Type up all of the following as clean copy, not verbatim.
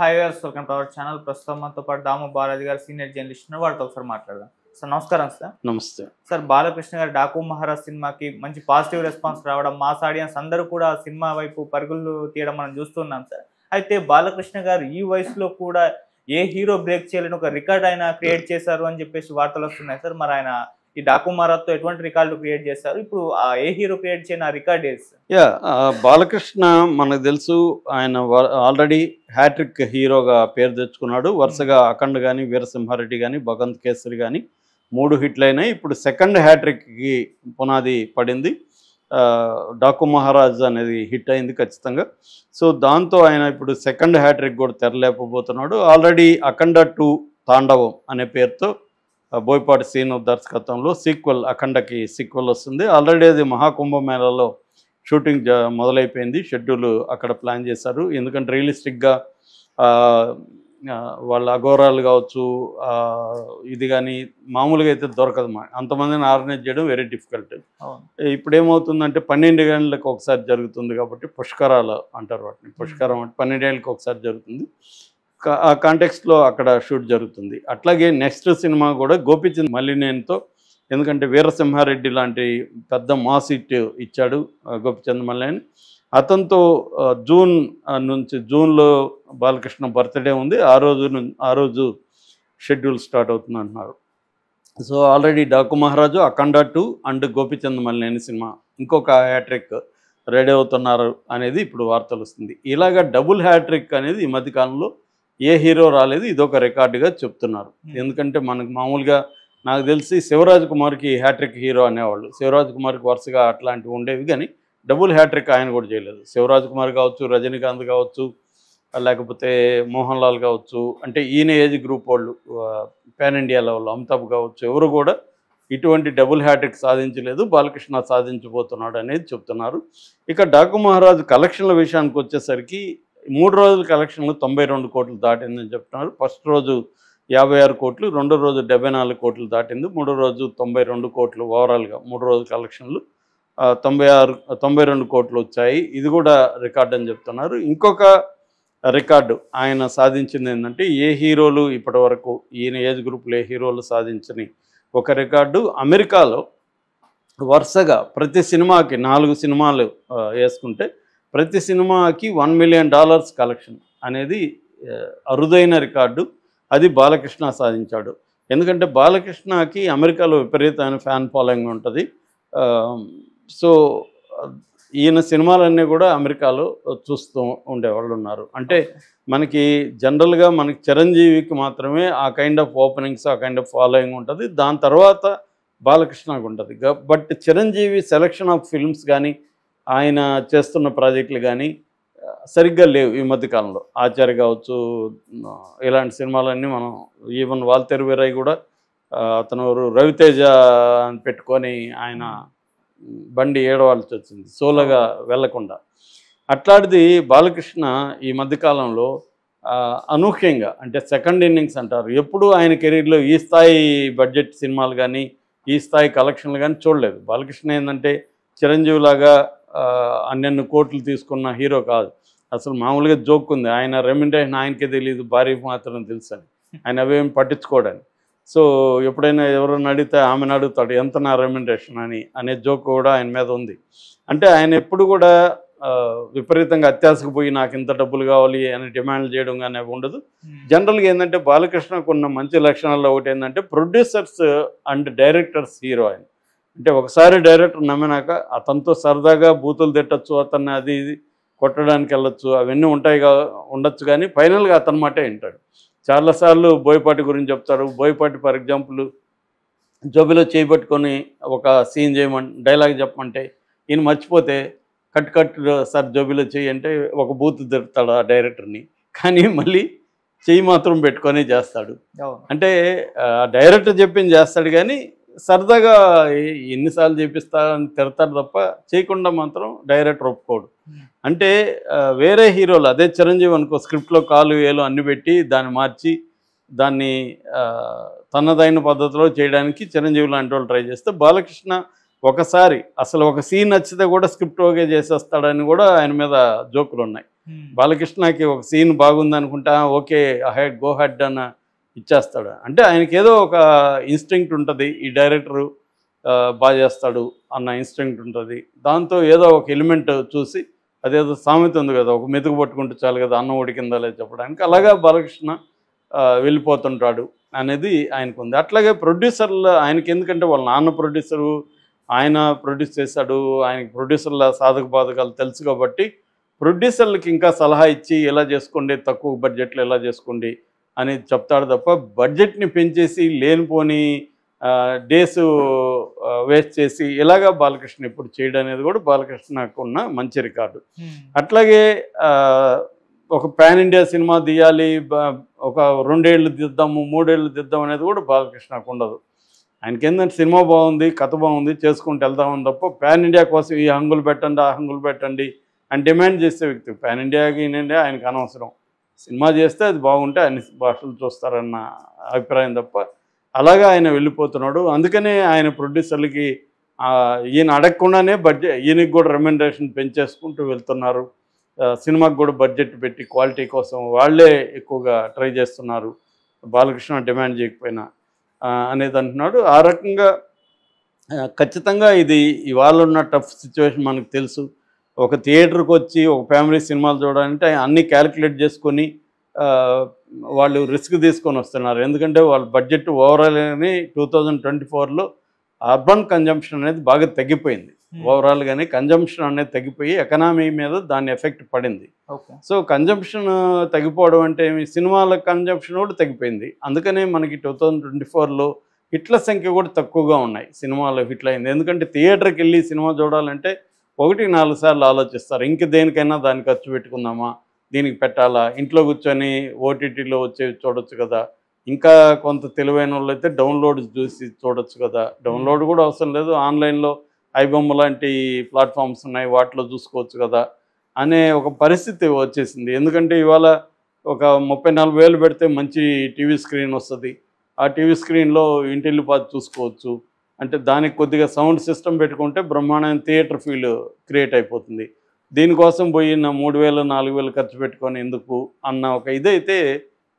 Hi viewers, welcome to our channel. ప్రస్తుతం మనతో పాటు దాము బాలాజీ గారు సీనియర్ జర్నలిస్ట్ ఉన్నారు. వారితో ఒకసారి మాట్లాడదాం. సార్ నమస్కారం. సార్ నమస్తే. సార్ బాలకృష్ణ గారు డాకు మహారాజ్ సినిమాకి మంచి పాజిటివ్ రెస్పాన్స్ రావడం, మాస్ ఆడియన్స్ అందరూ కూడా ఆ సినిమా వైపు పరుగులు తీయడం మనం చూస్తున్నాం సార్. అయితే బాలకృష్ణ గారు ఈ వయసులో కూడా ఏ హీరో బ్రేక్ చేయలేని ఒక రికార్డ్ ఆయన క్రియేట్ చేశారు అని చెప్పేసి వార్తలు వస్తున్నాయి సార్. మరి ఆయన ఈ డాకు మహారాజ్తో ఎటువంటి రికార్డు క్రియేట్ చేశారు? ఇప్పుడు ఏ హీరో క్రియేట్ చేయని ఆ రికార్డ్ ఏది సార్? బాలకృష్ణ మనకు తెలుసు, ఆయన ఆల్రెడీ హ్యాట్రిక్ హీరోగా పేరు తెచ్చుకున్నాడు. వరుసగా అఖండ్ కానీ, వీరసింహారెడ్డి కానీ, భగవంత్ కేసరి కానీ 3 హిట్లు అయినాయి. ఇప్పుడు సెకండ్ హ్యాట్రిక్కి పునాది పడింది. డాకు మహారాజ్ అనేది హిట్ అయింది ఖచ్చితంగా. సో దాంతో ఆయన ఇప్పుడు సెకండ్ హ్యాట్రిక్ కూడా తెరలేకపోతున్నాడు. ఆల్రెడీ అఖండ 2 తాండవం అనే పేరుతో బోయపాటి సీను దర్శకత్వంలో సీక్వెల్, అఖండకి సీక్వెల్ వస్తుంది. ఆల్రెడీ అది మహాకుంభమేళలో షూటింగ్ మొదలైపోయింది. షెడ్యూల్ అక్కడ ప్లాన్ చేశారు. ఎందుకంటే రియలిస్టిక్గా వాళ్ళ అఘోరాలు కావచ్చు, ఇది కానీ మామూలుగా అయితే దొరకదు. అంతమందిని ఆర్గనైజ్ చేయడం వెరీ డిఫికల్ట్. ఇప్పుడు ఏమవుతుందంటే 12 గంటలకు ఒకసారి జరుగుతుంది కాబట్టి పుష్కరాలు అంటారు వాటిని. పుష్కరం అంటే 12 ఏళ్ళకి ఒకసారి జరుగుతుంది. ఆ కాంటెక్స్ట్లో అక్కడ షూట్ జరుగుతుంది. అట్లాగే నెక్స్ట్ సినిమా కూడా గోపీచంద్ మల్లినేనితో, ఎందుకంటే వీరసింహారెడ్డి లాంటి పెద్ద మాస్ హిట్ ఇచ్చాడు గోపీచంద్ మల్లినేని. అతనితో జూన్లో బాలకృష్ణ బర్త్డే ఉంది. ఆ రోజు షెడ్యూల్ స్టార్ట్ అవుతుంది అంటున్నారు. సో ఆల్రెడీ డాకు మహారాజు, అఖండ 2 అండ్ గోపీచంద్ మల్లినేని సినిమా ఇంకొక హ్యాట్రిక్ రెడీ అవుతున్నారు అనేది ఇప్పుడు వార్తలు వస్తుంది. ఇలాగ డబుల్ హ్యాట్రిక్ అనేది ఈ మధ్యకాలంలో ఏ హీరో రాలేదు. ఇదొక రికార్డుగా చెప్తున్నారు. ఎందుకంటే మనకు మామూలుగా నాకు తెలిసి శివరాజ్ కుమార్కి హ్యాట్రిక్ హీరో అనేవాళ్ళు. శివరాజ్ కుమార్కి వరుసగా అట్లాంటివి ఉండేవి, కానీ డబుల్ హ్యాట్రిక్ ఆయన కూడా చేయలేదు. శివరాజ్ కుమార్ కావచ్చు, రజనీకాంత్ కావచ్చు, లేకపోతే మోహన్ లాల్ కావచ్చు, అంటే ఈయన ఏజ్ గ్రూప్ వాళ్ళు పాన్ ఇండియా లెవెల్లో అమితాబ్ కావచ్చు, ఎవరు కూడా ఇటువంటి డబుల్ హ్యాట్రిక్ సాధించలేదు. బాలకృష్ణ సాధించబోతున్నాడు అనేది చెప్తున్నారు. ఇక డాకు మహారాజ్ కలెక్షన్ల విషయానికి వచ్చేసరికి 3 రోజుల కలెక్షన్లు 92 కోట్లు దాటిందని చెప్తున్నారు. ఫస్ట్ రోజు 56 కోట్లు, రెండో రోజు 74 కోట్లు దాటింది, మూడో రోజు 92 కోట్లు. ఓవరాల్గా 3 రోజుల కలెక్షన్లు 92 కోట్లు వచ్చాయి. ఇది కూడా రికార్డ్ అని చెప్తున్నారు. ఇంకొక రికార్డు ఆయన సాధించింది ఏంటంటే, ఏ హీరోలు ఇప్పటి వరకు ఈయన ఏజ్ గ్రూప్లో ఏ హీరోలు సాధించని ఒక రికార్డు. అమెరికాలో వరుసగా ప్రతి సినిమాకి 4 సినిమాలు వేసుకుంటే ప్రతి సినిమాకి $1 మిలియన్ కలెక్షన్ అనేది అరుదైన రికార్డు. అది బాలకృష్ణ సాధించాడు. ఎందుకంటే బాలకృష్ణకి అమెరికాలో విపరీతమైన ఫ్యాన్ ఫాలోయింగ్ ఉంటుంది. సో ఈయన సినిమాలన్నీ కూడా అమెరికాలో చూస్తూ ఉండేవాళ్ళు ఉన్నారు. అంటే మనకి జనరల్గా మనకి చిరంజీవికి మాత్రమే ఆ కైండ్ ఆఫ్ ఓపెనింగ్స్, ఆ కైండ్ ఆఫ్ ఫాలోయింగ్ ఉంటుంది. దాని తర్వాత బాలకృష్ణకు ఉంటుంది. But Chiranjeevi selection of films కానీ, ఆయన చేస్తున్న ప్రాజెక్టులు కానీ సరిగ్గా లేవు ఈ మధ్యకాలంలో. ఆచార్య కావచ్చు, ఇలాంటి సినిమాలన్నీ మనం ఈవెన్ వాల్తేరు వీరయ్య కూడా అతను రవితేజ అని పెట్టుకొని ఆయన బండి ఏడవాల్సి వచ్చింది సోలోగా వెళ్లకుండా. అట్లాంటిది బాలకృష్ణ ఈ మధ్యకాలంలో అనూహ్యంగా, అంటే సెకండ్ ఇన్నింగ్స్ అంటారు, ఎప్పుడు ఆయన కెరీర్లో ఈ స్థాయి బడ్జెట్ సినిమాలు కానీ, ఈ స్థాయి కలెక్షన్లు కానీ చూడలేదు. బాలకృష్ణ ఏంటంటే చిరంజీవి లాగా అన్నెన్ని కోట్లు తీసుకున్న హీరో కాదు. అసలు మామూలుగా జోక్ ఉంది, ఆయన రెమ్యునరేషన్ ఆయనకే తెలియదు, భార్యకి మాత్రం తెలుసు అని. ఆయన అవేమి పట్టించుకోవడానికి. సో ఎప్పుడైనా ఎవరైనా అడిగితే ఆమెను అడుగుతాడు, ఎంత నా రెమ్యునరేషన్ అనే జోక్ కూడా ఆయన మీద ఉంది. అంటే ఆయన ఎప్పుడు కూడా విపరీతంగా అత్యాశకు పోయి నాకు ఇంత డబ్బులు కావాలి అని డిమాండ్లు చేయడం కానీ ఉండదు. జనరల్గా ఏంటంటే బాలకృష్ణకు ఉన్న మంచి లక్షణాల్లో ఒకటి ఏంటంటే ప్రొడ్యూసర్స్ అండ్ డైరెక్టర్స్ హీరో ఆయన. అంటే ఒకసారి డైరెక్టర్ నమ్మినాక అతనితో సరదాగా బూతులు తిట్టచ్చు, అతన్ని అది ఇది కొట్టడానికి వెళ్ళొచ్చు, అవన్నీ ఉండొచ్చు, కానీ ఫైనల్గా అతని మాటే వింటాడు. చాలాసార్లు బోయపాటి గురించి చెప్తాడు. బోయపాటి ఫర్ ఎగ్జాంపుల్ జోబిలో చేయబట్టుకొని ఒక సీన్ డైలాగ్ చెప్పమంటే ఈయన మర్చిపోతే కట్ సార్ జోబిలో చెయ్యి అంటే ఒక బూత్ తిడతాడు ఆ డైరెక్టర్ని, కానీ మళ్ళీ చెయ్యి మాత్రం పెట్టుకొని చేస్తాడు. అంటే డైరెక్టర్ చెప్పింది చేస్తాడు, కానీ సరదాగా ఎన్నిసార్లు చేపిస్తా అని తిడతాడు తప్ప చేయకుండా మాత్రం డైరెక్టర్ ఒప్పుకోడు. అంటే వేరే హీరోలు, అదే చిరంజీవి అనుకో, స్క్రిప్ట్లో కాలు వేలు అన్ని పెట్టి దాన్ని మార్చి దాన్ని తనదైన పద్ధతిలో చేయడానికి చిరంజీవి లాంటి వాళ్ళు ట్రై చేస్తే, బాలకృష్ణ ఒకసారి అసలు ఒక సీన్ నచ్చితే కూడా స్క్రిప్ట్ ఓకే చేసేస్తాడని కూడా ఆయన మీద జోకులు ఉన్నాయి. బాలకృష్ణకి ఒక సీన్ బాగుంది అనుకుంటా, ఓకే హెడ్ గో హెడ్ అన్న ఇచ్చేస్తాడు. అంటే ఆయనకి ఏదో ఒక ఇన్స్టింక్ట్ ఉంటుంది, ఈ డైరెక్టరు బాగా చేస్తాడు అన్న ఇన్స్టింక్ట్ ఉంటుంది. దాంతో ఏదో ఒక ఎలిమెంట్ చూసి, అదేదో సామెత ఉంది కదా, ఒక మెతుకు పట్టుకుంటే చాలు కదా అన్నం ఉడికిందా లేదు చెప్పడానికి, అలాగా బాలకృష్ణ వెళ్ళిపోతుంటాడు అనేది ఆయనకు ఉంది. అట్లాగే ప్రొడ్యూసర్లు ఆయనకి, ఎందుకంటే వాళ్ళ నాన్న ప్రొడ్యూసరు, ఆయన ప్రొడ్యూస్ చేశాడు, ఆయనకి ప్రొడ్యూసర్ల సాధక బాధకాలు తెలుసు కాబట్టి ప్రొడ్యూసర్లకి ఇంకా సలహా ఇచ్చి ఎలా చేసుకోండి, తక్కువ బడ్జెట్లో ఎలా చేసుకోండి అనేది చెప్తాడు తప్ప, బడ్జెట్ని పెంచేసి లేనిపోని డేస్ వేస్ట్ చేసి ఇలాగా బాలకృష్ణ ఇప్పుడు చేయడం అనేది కూడా బాలకృష్ణకు ఉన్న మంచి రికార్డు. అట్లాగే ఒక పాన్ ఇండియా సినిమా తీయాలి, ఒక 2 ఏళ్ళు తీద్దాము 3 ఏళ్ళు తీద్దాం అనేది కూడా బాలకృష్ణకు ఉండదు. ఆయనకి ఏంటంటే సినిమా బాగుంది, కథ బాగుంది, చేసుకుంటూ వెళ్దామని తప్ప పాన్ ఇండియా కోసం ఈ హంగులు పెట్టండి, ఆ హంగులు పెట్టండి అని డిమాండ్ చేసే వ్యక్తి. పాన్ ఇండియాకి ఇండియా ఆయనకు అనవసరం. సినిమా చేస్తే అది బాగుంటే అన్ని భాషలు చూస్తారన్న అభిప్రాయం తప్ప, అలాగా ఆయన వెళ్ళిపోతున్నాడు. అందుకనే ఆయన ప్రొడ్యూసర్లకి ఈయన అడగకుండానే ఈయనకి కూడా రెమ్యునరేషన్ పెంచేసుకుంటూ వెళ్తున్నారు. సినిమాకి కూడా బడ్జెట్ పెట్టి క్వాలిటీ కోసం వాళ్ళే ఎక్కువగా ట్రై చేస్తున్నారు, బాలకృష్ణ డిమాండ్ చేయకపోయినా అనేది అంటున్నాడు. ఆ రకంగా ఖచ్చితంగా ఇది ఇవాళ ఉన్న టఫ్ సిచ్యువేషన్ మనకు తెలుసు. ఒక థియేటర్కి వచ్చి ఒక ఫ్యామిలీ సినిమాలు చూడాలంటే అన్నీ క్యాలిక్యులేట్ చేసుకొని వాళ్ళు రిస్క్ తీసుకొని వస్తున్నారు. ఎందుకంటే వాళ్ళ బడ్జెట్ ఓవరాల్ అని 2024లో అర్బన్ కన్జంప్షన్ అనేది బాగా తగ్గిపోయింది. ఓవరాల్గానే కన్జంప్షన్ అనేది తగ్గిపోయి ఎకనామీ మీద దాని ఎఫెక్ట్ పడింది. సో కన్జంప్షన్ తగ్గిపోవడం అంటే సినిమాల కన్జంప్షన్ కూడా తగ్గిపోయింది. అందుకనే మనకి 2024లో హిట్ల సంఖ్య కూడా తక్కువగా ఉన్నాయి. సినిమాలో హిట్లు అయింది ఎందుకంటే థియేటర్కి వెళ్ళి సినిమా చూడాలంటే 1-4 సార్లు ఆలోచిస్తారు. ఇంక దేనికైనా దాన్ని ఖర్చు పెట్టుకుందామా, దీనికి పెట్టాలా, ఇంట్లో కూర్చొని ఓటీటీలో వచ్చేవి చూడొచ్చు కదా, ఇంకా కొంత తెలివైన వాళ్ళు అయితే డౌన్లోడ్ చూసి చూడొచ్చు కదా, డౌన్లోడ్ కూడా అవసరం లేదు, ఆన్లైన్లో ఐబొమ్మ లాంటి ప్లాట్ఫామ్స్ ఉన్నాయి, వాటిలో చూసుకోవచ్చు కదా అనే ఒక పరిస్థితి వచ్చేసింది. ఎందుకంటే ఇవాళ ఒక 30-40 వేలు పెడితే మంచి టీవీ స్క్రీన్ వస్తుంది. ఆ టీవీ స్క్రీన్లో ఇంటిల్లిపాది చూసుకోవచ్చు. అంటే దానికి కొద్దిగా సౌండ్ సిస్టమ్ పెట్టుకుంటే బ్రహ్మాండమైన థియేటర్ ఫీల్ క్రియేట్ అయిపోతుంది. దీనికోసం పోయి 3,000-4,000 ఖర్చు పెట్టుకొని ఎందుకు అన్న ఒక ఇదైతే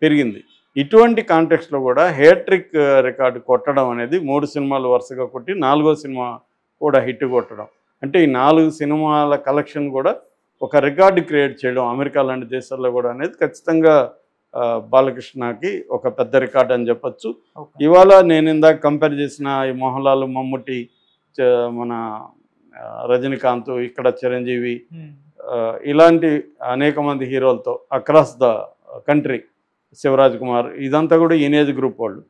పెరిగింది. ఇటువంటి కాంటెక్స్లో కూడా హ్యాట్రిక్ రికార్డు కొట్టడం అనేది 3 సినిమాలు వరుసగా కొట్టి 4వ సినిమా కూడా హిట్ కొట్టడం, అంటే ఈ 4 సినిమాల కలెక్షన్ కూడా ఒక రికార్డు క్రియేట్ చేయడం అమెరికా లాంటి దేశాల్లో కూడా అనేది ఖచ్చితంగా బాలకృష్ణకి ఒక పెద్ద రికార్డు అని చెప్పచ్చు. ఇవాళ నేను ఇందాక కంపేర్ చేసిన ఈ మోహన్లాల్, మమ్ముట్టి, మన రజనీకాంత్, ఇక్కడ చిరంజీవి, ఇలాంటి అనేక మంది హీరోలతో across the country, Shivaraj Kumar, ఇదంతా కూడా ఈనేజ్ గ్రూప్ వాళ్ళు.